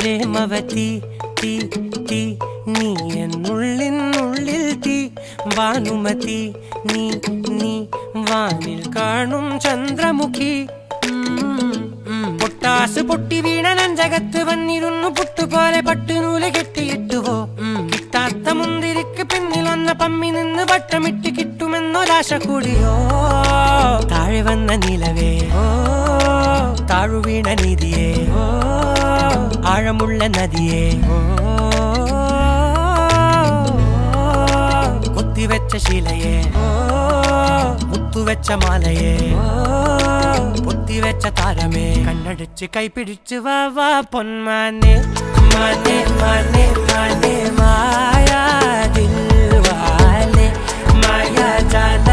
പ്രേമവതി തീ തീ നീ എന്നുള്ളിൽ തീ ഭാനുമതി നീ നീ വാനിൽ കാണും ചന്ദ്രമുഖി പൊട്ടാസ് പൊട്ടി വീണ നെഞ്ചകത്ത് വന്നിരുന്നു പുട്ടുപോലെ പട്ടുനൂല് കെട്ടിയിട്ടുവോ കിട്ടാത്ത മുന്തിരിക്ക് പിന്നിൽ വന്ന പമ്മി നിന്ന് വട്ടമിട്ട് കിട്ടുമെന്നൊരാശ കൂടിയോ താഴെ വന്ന നിലവേ താഴു വീണ നിധിയേ ആഴമുള്ള നദിയേ കൊത്തിവെച്ച ശിലയേ മുത്തുവെച്ച മാലയേ പൊത്തിവെച്ച താരമേ കണ്ണടിച്ച് കൈപിടിച്ച് വാ വാ പൊന്മാനെ മാനെ മാനെ മാനെ മായാ ദിൽവാലെ മായാ ജാല